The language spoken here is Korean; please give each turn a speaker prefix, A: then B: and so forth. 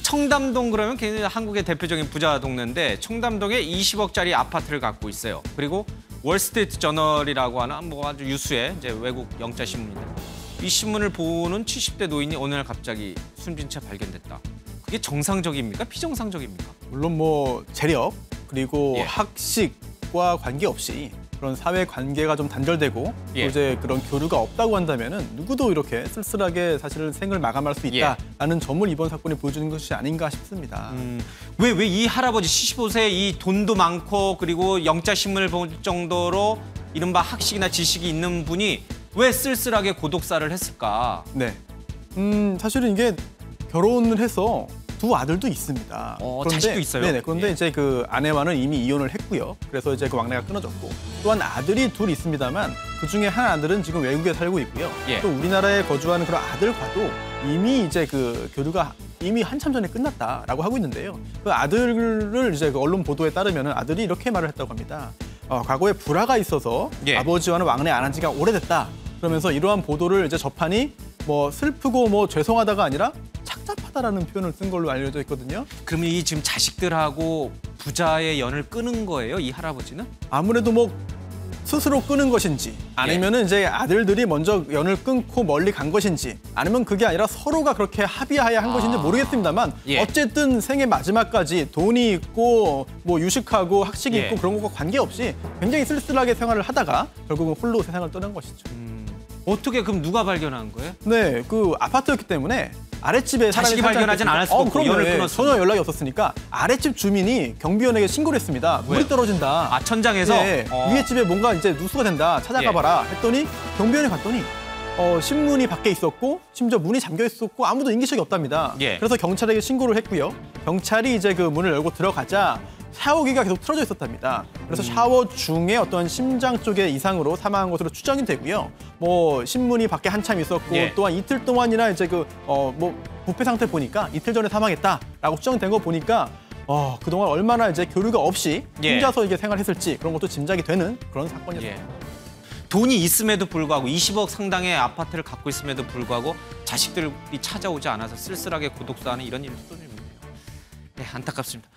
A: 청담동 그러면 굉장히 한국의 대표적인 부자 동네인데 청담동에 20억짜리 아파트를 갖고 있어요. 그리고 월스트리트 저널이라고 하는 뭐 아주 유수의 이제 외국 영자 신문인데 이 신문을 보는 70대 노인이 어느 날 갑자기 숨진 채 발견됐다. 그게 정상적입니까? 비정상적입니까?
B: 물론 뭐 재력 그리고
A: 예.
B: 학식과 관계없이 그런 사회 관계가 좀 단절되고
A: 예.
B: 또 이제 그런 교류가 없다고 한다면은 누구도 이렇게 쓸쓸하게 사실은 생을 마감할 수 있다라는 점을 이번 사건이 보여주는 것이 아닌가 싶습니다.
A: 왜 이 할아버지 75세 이 돈도 많고 그리고 영자 신문을 볼 정도로 이른바 학식이나 지식이 있는 분이 왜 쓸쓸하게 고독사를 했을까?
B: 네. 사실은 이게 결혼을 해서 두 아들도 있습니다.
A: 자식도 있어요?
B: 네네. 그런데
A: 예.
B: 이제 그 아내와는 이미 이혼을 했고요. 그래서 이제 그 왕래가 끊어졌고 또한 아들이 둘 있습니다만 그 중에 한 아들은 지금 외국에 살고 있고요.
A: 예.
B: 또 우리나라에 거주하는 그런 아들과도 이미 이제 그 교류가 이미 한참 전에 끝났다라고 하고 있는데요. 그 아들을 이제 그 언론 보도에 따르면은 아들이 이렇게 말을 했다고 합니다. 과거에 불화가 있어서
A: 예.
B: 아버지와는 왕래 안 한 지가 오래됐다. 그러면서 이러한 보도를 이제 접하니 뭐 슬프고 뭐 죄송하다가 아니라 착잡하다라는 표현을 쓴 걸로 알려져 있거든요.
A: 그러면 이 지금 자식들하고 부자의 연을 끊은 거예요, 이 할아버지는?
B: 아무래도 뭐 스스로 끊은 것인지 아니면은 이제 아들들이 먼저 연을 끊고 멀리 간 것인지 아니면 그게 아니라 서로가 그렇게 합의하야 한 것인지 모르겠습니다만
A: 예.
B: 어쨌든 생애 마지막까지 돈이 있고 뭐 유식하고 학식이
A: 예.
B: 있고 그런 것과 관계없이 굉장히 쓸쓸하게 생활을 하다가 결국은 홀로 세상을 떠난 것이죠.
A: 어떻게 그럼 누가 발견한 거예요?
B: 네, 그 아파트였기 때문에 아랫집에 사람이
A: 자식이
B: 살지
A: 발견하진
B: 않겠습니까?
A: 않을 수가 없고
B: 그럼요.
A: 연을
B: 예,
A: 끊었으니.
B: 전혀 연락이 없었으니까 아랫집 주민이 경비원에게 신고를 했습니다. 물이
A: 왜요?
B: 떨어진다.
A: 아, 천장에서?
B: 네, 위에 집에 뭔가 이제 누수가 된다. 찾아가 봐라. 했더니 경비원에 갔더니 신문이 밖에 있었고 심지어 문이 잠겨 있었고 아무도 인기척이 없답니다.
A: 예.
B: 그래서 경찰에게 신고를 했고요. 경찰이 이제 그 문을 열고 들어가자 샤워기가 계속 틀어져 있었답니다. 그래서 샤워 중에 어떤 심장 쪽의 이상으로 사망한 것으로 추정이 되고요. 뭐 신문이 밖에 한참 있었고
A: 예.
B: 또한 이틀 동안이나 이제 그 뭐 부패 상태 보니까 이틀 전에 사망했다라고 추정된 거 보니까 그동안 얼마나 이제 교류가 없이
A: 예.
B: 혼자서 이게 생활했을지 그런 것도 짐작이 되는 그런 사건이었습니다.
A: 예. 돈이 있음에도 불구하고 20억 상당의 아파트를 갖고 있음에도 불구하고 자식들이 찾아오지 않아서 쓸쓸하게 고독사하는 이런 일도 좀 있네요. 네, 안타깝습니다.